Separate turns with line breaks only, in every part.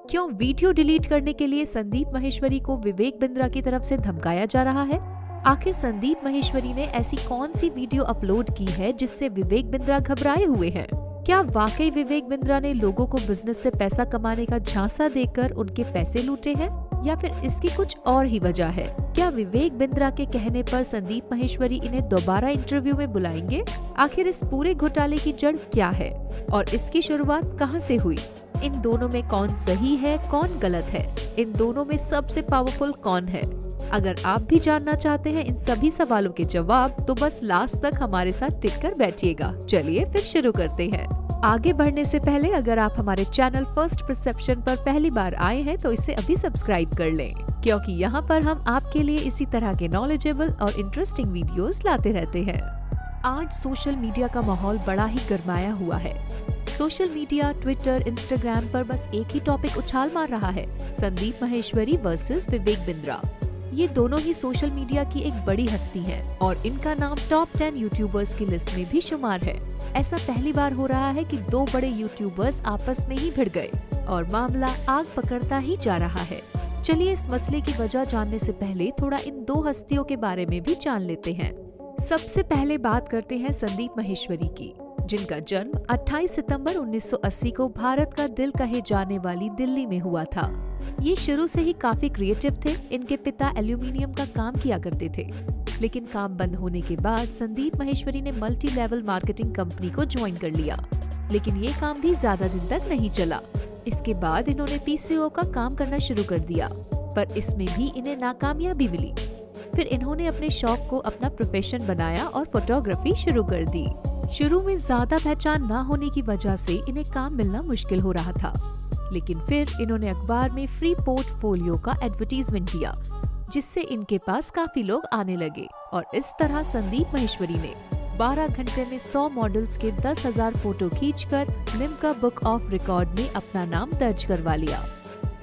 क्यों video delete करने के लिए संदीप माहेश्वरी को विवेक बिंद्रा की तरफ से धमकाया जा रहा है? आखिर संदीप माहेश्वरी ने ऐसी कौन सी वीडियो अपलोड की है जिससे विवेक बिंद्रा घबराए हुए हैं? क्या वाकई विवेक बिंद्रा ने लोगों को बिजनेस से पैसा कमाने का झांसा देकर उनके पैसे लूटे हैं, या फिर इसकी कुछ और ही वजह है? क्या विवेक बिंद्रा के कहने पर संदीप माहेश्वरी इन्हें दोबारा इंटरव्यू में बुलाएंगे? आखिर इस पूरे घोटाले की जड़ क्या है और इसकी शुरुआत कहां से हुई? इन दोनों में कौन सही है, कौन गलत है? इन दोनों में सबसे पावरफुल कौन है? अगर आप भी जानना चाहते हैं इन सभी सवालों के जवाब, तो बस लास्ट तक हमारे साथ टिक कर बैठिएगा। चलिए फिर शुरू करते हैं। आगे बढ़ने से पहले अगर आप हमारे चैनल फर्स्ट परसेप्शन पर पहली बार आए हैं तो इसे अभी सब्सक्राइब कर लें, क्योंकि यहाँ पर हम आपके लिए इसी तरह के नॉलेजेबल और इंटरेस्टिंग वीडियोस लाते रहते हैं। आज सोशल मीडिया का माहौल बड़ा ही गरमाया हुआ है। सोशल मीडिया, ट्विटर, इंस्टाग्राम पर बस एक ही टॉपिक उछाल मार रहा है, संदीप माहेश्वरी वर्सेस विवेक बिंद्रा। ये दोनों ही सोशल मीडिया की एक बड़ी हस्ती हैं और इनका नाम टॉप 10 यूट्यूबर्स की लिस्ट में भी शुमार है। ऐसा पहली बार हो रहा है कि दो बड़े यूट्यूबर्स आपस में ही भिड़ गए और मामला आग पकड़ता ही जा रहा है। चलिए इस मसले की वजह जानने से पहले थोड़ा इन दो हस्तियों के बारे में भी जान लेते हैं। सबसे पहले बात करते हैं संदीप माहेश्वरी की, जिनका जन्म 28 सितंबर 1980 को भारत का दिल कहे जाने वाली दिल्ली में हुआ था। ये शुरू से ही काफी क्रिएटिव थे। इनके पिता एल्यूमिनियम का काम किया करते थे, लेकिन काम बंद होने के बाद संदीप माहेश्वरी ने मल्टी लेवल मार्केटिंग कंपनी को ज्वाइन कर लिया, लेकिन ये काम भी ज्यादा दिन तक नहीं चला। इसके बाद इन्होंने पीसीओ का काम करना शुरू कर दिया, पर इसमें भी इन्हें नाकामयाबी मिली। फिर इन्होंने अपने शौक को अपना प्रोफेशन बनाया और फोटोग्राफी शुरू कर दी। शुरू में ज्यादा पहचान न होने की वजह से इन्हें काम मिलना मुश्किल हो रहा था, लेकिन फिर इन्होंने अखबार में फ्री पोर्टफोलियो का एडवर्टीजमेंट दिया, जिससे इनके पास काफी लोग आने लगे और इस तरह संदीप माहेश्वरी ने 12 घंटे में 100 मॉडल्स के 10,000 फोटो खींचकर लिम्का बुक ऑफ रिकॉर्ड में अपना नाम दर्ज करवा लिया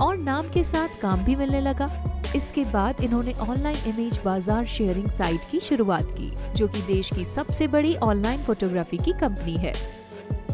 और नाम के साथ काम भी मिलने लगा। इसके बाद इन्होंने ऑनलाइन इमेज बाजार शेयरिंग साइट की शुरुआत की, जो कि देश की सबसे बड़ी ऑनलाइन फोटोग्राफी की कंपनी है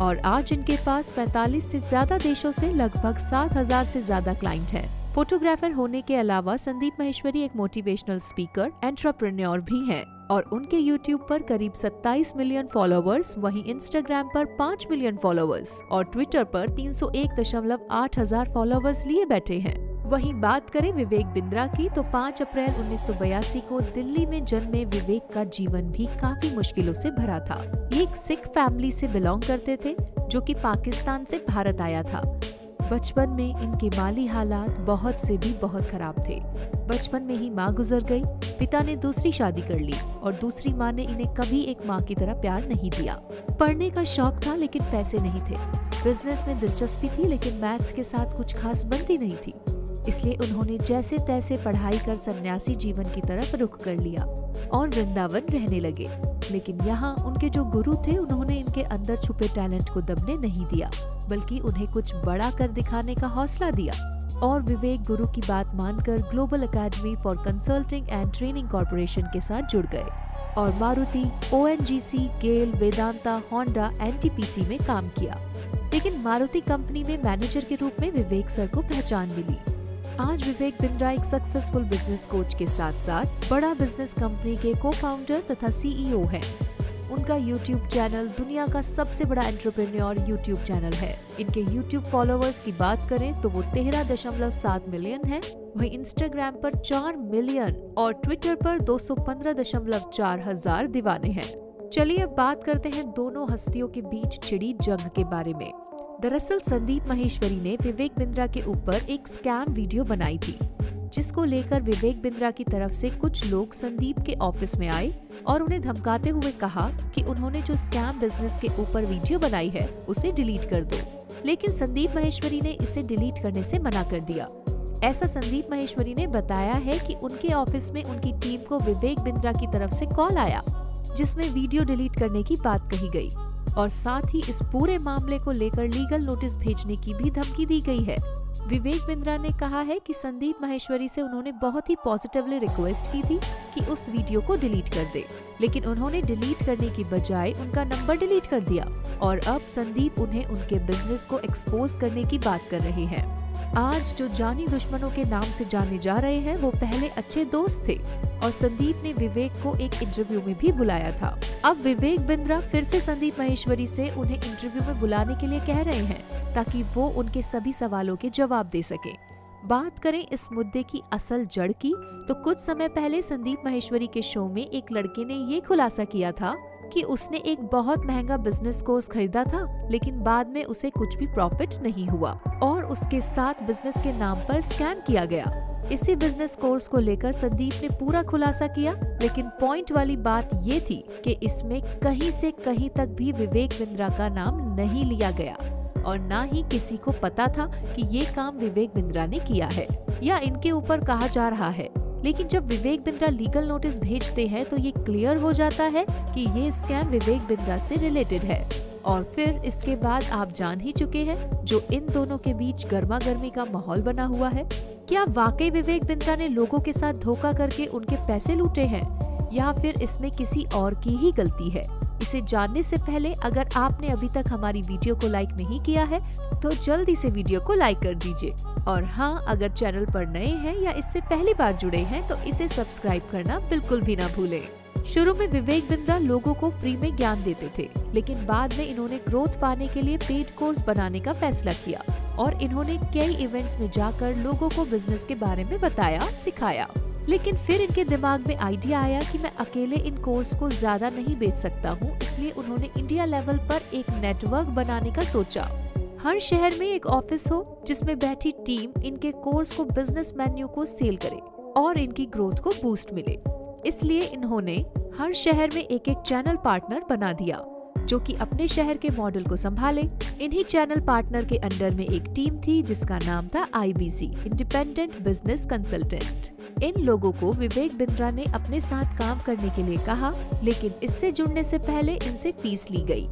और आज इनके पास 45 से ज्यादा देशों से लगभग 7,000 से ज्यादा क्लाइंट हैं। फोटोग्राफर होने के अलावा संदीप माहेश्वरी एक मोटिवेशनल स्पीकर, एंटरप्रेन्योर भी हैं और उनके यूट्यूब पर करीब 27 मिलियन फॉलोवर्स, वहीं इंस्टाग्राम पर 5 मिलियन फॉलोवर्स और ट्विटर पर 301.8 हजार फॉलोवर्स लिए बैठे हैं। वहीं बात करें विवेक बिंद्रा की, तो 5 अप्रैल 1982 को दिल्ली में जन्मे विवेक का जीवन भी काफी मुश्किलों से भरा था। ये एक सिख फैमिली से बिलोंग करते थे, जो कि पाकिस्तान से भारत आया था। बचपन में इनके माली हालात बहुत से भी बहुत खराब थे। बचपन में ही माँ गुजर गई, पिता ने दूसरी शादी कर ली और दूसरी माँ ने इन्हें कभी एक माँ की तरह प्यार नहीं दिया। पढ़ने का शौक था लेकिन पैसे नहीं थे। बिजनेस में दिलचस्पी थी लेकिन मैथ्स के साथ कुछ खास बनती नहीं थी, इसलिए उन्होंने जैसे तैसे पढ़ाई कर सन्यासी जीवन की तरफ रुख कर लिया और वृंदावन रहने लगे। लेकिन यहाँ उनके जो गुरु थे, उन्होंने इनके अंदर छुपे टैलेंट को दबने नहीं दिया, बल्कि उन्हें कुछ बड़ा कर दिखाने का हौसला दिया और विवेक गुरु की बात मानकर global academy for consulting and training corporation के साथ जुड़ गए और मारुति, ओएनजीसी, गेल, वेदांता, होंडा, एनटीपीसी में काम किया। लेकिन मारुति कंपनी में मैनेजर के रूप में विवेक सर को पहचान मिली। आज विवेक बिंद्रा एक सक्सेसफुल बिजनेस कोच के साथ साथ बड़ा बिजनेस कंपनी के को-फाउंडर तथा सीईओ हैं। उनका यूट्यूब चैनल दुनिया का सबसे बड़ा एंटरप्रेन्योर यूट्यूब चैनल है। इनके यूट्यूब फॉलोअर्स की बात करें तो वो 13.7 मिलियन है, वहीं इंस्टाग्राम पर 4 मिलियन और ट्विटर पर 215.4 हजार दीवाने हैं। चलिए अब बात करते हैं दोनों हस्तियों के बीच छिड़ी जंग के बारे में। दरअसल संदीप माहेश्वरी ने विवेक बिंद्रा के ऊपर एक स्कैम वीडियो बनाई थी, जिसको लेकर विवेक बिंद्रा की तरफ से कुछ लोग संदीप के ऑफिस में आए और उन्हें धमकाते हुए कहा कि उन्होंने जो स्कैम बिजनेस के ऊपर वीडियो बनाई है उसे डिलीट कर दो। लेकिन संदीप माहेश्वरी ने इसे डिलीट करने से मना कर दिया। ऐसा संदीप माहेश्वरी ने बताया है कि उनके ऑफिस में उनकी टीम को विवेक बिंद्रा की तरफ से कॉल आया, जिसमें वीडियो डिलीट करने की बात कही गई और साथ ही इस पूरे मामले को लेकर लीगल नोटिस भेजने की भी धमकी दी गई है। विवेक बिंद्रा ने कहा है कि संदीप माहेश्वरी से उन्होंने बहुत ही पॉजिटिवली रिक्वेस्ट की थी कि उस वीडियो को डिलीट कर दे, लेकिन उन्होंने डिलीट करने की बजाय उनका नंबर डिलीट कर दिया और अब संदीप उन्हें उनके बिजनेस को एक्सपोज करने की बात कर रहे हैं। आज जो जानी दुश्मनों के नाम से जाने जा रहे हैं वो पहले अच्छे दोस्त थे और संदीप ने विवेक को एक इंटरव्यू में भी बुलाया था। अब विवेक बिंद्रा फिर से संदीप माहेश्वरी से उन्हें इंटरव्यू में बुलाने के लिए कह रहे हैं ताकि वो उनके सभी सवालों के जवाब दे सके। बात करें इस मुद्दे की असल जड़ की, तो कुछ समय पहले संदीप माहेश्वरी के शो में एक लड़के ने ये खुलासा किया था कि उसने एक बहुत महंगा बिजनेस कोर्स खरीदा था, लेकिन बाद में उसे कुछ भी प्रॉफिट नहीं हुआ और उसके साथ बिजनेस के नाम पर स्कैम किया गया। इसी बिजनेस कोर्स को लेकर संदीप ने पूरा खुलासा किया, लेकिन पॉइंट वाली बात ये थी कि इसमें कहीं से कहीं तक भी विवेक बिंद्रा का नाम नहीं लिया गया और ना ही किसी को पता था कि ये काम विवेक बिंद्रा ने किया है या इनके ऊपर कहा जा रहा है। लेकिन जब विवेक बिंद्रा लीगल नोटिस भेजते हैं तो ये क्लियर हो जाता है कि ये स्कैम विवेक बिंद्रा से रिलेटेड है। और फिर इसके बाद आप जान ही चुके हैं जो इन दोनों के बीच गर्मा गर्मी का माहौल बना हुआ है। क्या वाकई विवेक बिंद्रा ने लोगों के साथ धोखा करके उनके पैसे लूटे हैं या फिर इसमें किसी और की ही गलती है? इसे जानने से पहले अगर आपने अभी तक हमारी वीडियो को लाइक नहीं किया है तो जल्दी से वीडियो को लाइक कर दीजिए। और हाँ, अगर चैनल पर नए हैं या इससे पहली बार जुड़े हैं तो इसे सब्सक्राइब करना बिल्कुल भी ना भूलें। शुरू में विवेक बिंद्रा लोगों को फ्री में ज्ञान देते थे, लेकिन बाद में इन्होंने ग्रोथ पाने के लिए पेड कोर्स बनाने का फैसला किया और इन्होंने कई इवेंट्स में जाकर लोगों को बिजनेस के बारे में बताया, सिखाया। लेकिन फिर इनके दिमाग में आइडिया आया कि मैं अकेले इन कोर्स को ज्यादा नहीं बेच सकता हूँ, इसलिए उन्होंने इंडिया लेवल पर एक नेटवर्क बनाने का सोचा। हर शहर में एक ऑफिस हो जिसमें बैठी टीम इनके कोर्स को बिजनेस मेन्यू को सेल करे और इनकी ग्रोथ को बूस्ट मिले। इसलिए इन्होंने हर शहर में एक एक चैनल पार्टनर बना दिया जो कि अपने शहर के मॉडल को संभाले। इन्हीं चैनल पार्टनर के अंडर में एक टीम थी जिसका नाम था IBC, इंडिपेंडेंट बिजनेस कंसल्टेंट। इन लोगों को विवेक बिंद्रा ने अपने साथ काम करने के लिए कहा, लेकिन इससे जुड़ने से पहले इनसे फीस ली गई,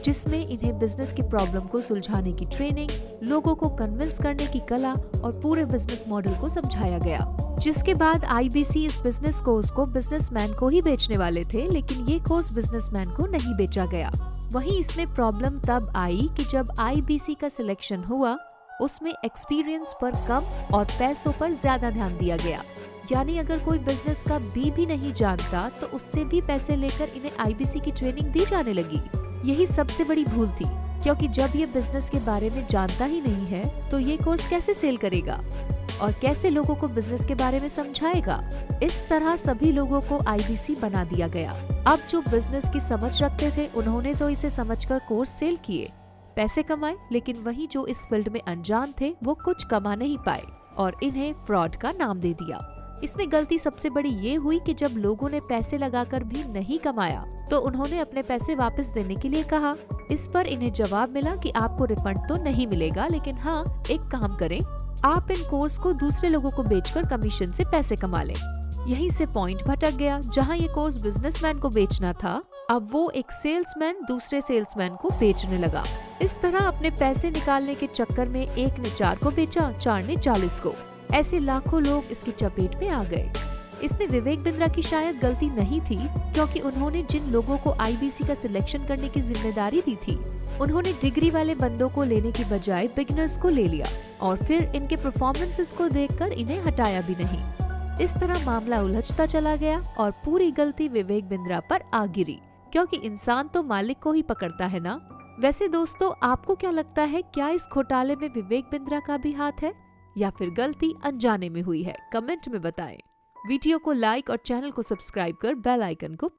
जिसमें इन्हें बिजनेस की प्रॉब्लम को सुलझाने की ट्रेनिंग, लोगों को कन्विंस करने की कला और पूरे बिजनेस मॉडल को समझाया गया। जिसके बाद IBC इस बिजनेस कोर्स को बिजनेसमैन को ही बेचने वाले थे, लेकिन ये कोर्स बिजनेसमैन को नहीं बेचा गया। वहीं इसमें प्रॉब्लम तब आई कि जब IBC का सिलेक्शन हुआ, उसमें एक्सपीरियंस पर कम और पैसों पर ज्यादा ध्यान दिया गया। यानी अगर कोई बिजनेस का भी नहीं जानता तो उससे भी पैसे लेकर इन्हें IBC की ट्रेनिंग दी जाने लगी। यही सबसे बड़ी भूल थी, क्योंकि जब ये बिजनेस के बारे में जानता ही नहीं है तो ये कोर्स कैसे सेल करेगा और कैसे लोगों को बिजनेस के बारे में समझाएगा। इस तरह सभी लोगों को IBC बना दिया गया। अब जो बिजनेस की समझ रखते थे उन्होंने तो इसे समझकर कोर्स सेल किए, पैसे कमाए, लेकिन वही जो इस फील्ड में अनजान थे वो कुछ कमा नहीं पाए और इन्हें फ्रॉड का नाम दे दिया। इसमें गलती सबसे बड़ी ये हुई कि जब लोगों ने पैसे लगाकर भी नहीं कमाया तो उन्होंने अपने पैसे वापस देने के लिए कहा। इस पर इन्हें जवाब मिला कि आपको रिफंड तो नहीं मिलेगा, लेकिन हाँ, एक काम करें, आप इन कोर्स को दूसरे लोगों को बेचकर कमीशन से पैसे कमा लें। यहीं से पॉइंट भटक गया। जहाँ ये कोर्स बिजनेसमैन को बेचना था, अब वो एक सेल्समैन दूसरे सेल्समैन को बेचने लगा। इस तरह अपने पैसे निकालने के चक्कर में एक ने 4 को बेचा, 4 ने 40 को। ऐसे लाखों लोग इसकी चपेट में आ गए। इसमें विवेक बिंद्रा की शायद गलती नहीं थी, क्योंकि उन्होंने जिन लोगों को IBC का सिलेक्शन करने की जिम्मेदारी दी थी, उन्होंने डिग्री वाले बंदों को लेने की बजाय बिगिनर्स को ले लिया और फिर इनके परफॉर्मेंसेस को देखकर इन्हें हटाया भी नहीं। इस तरह मामला उलझता चला गया और पूरी गलती विवेक बिंद्रा पर आ गिरी, क्योंकि इंसान तो मालिक को ही पकड़ता है ना। वैसे दोस्तों, आपको क्या लगता है, क्या इस घोटाले में विवेक बिंद्रा का भी हाथ है या फिर गलती अनजाने में हुई है? कमेंट में बताएं। वीडियो को लाइक और चैनल को सब्सक्राइब कर बेल आइकन को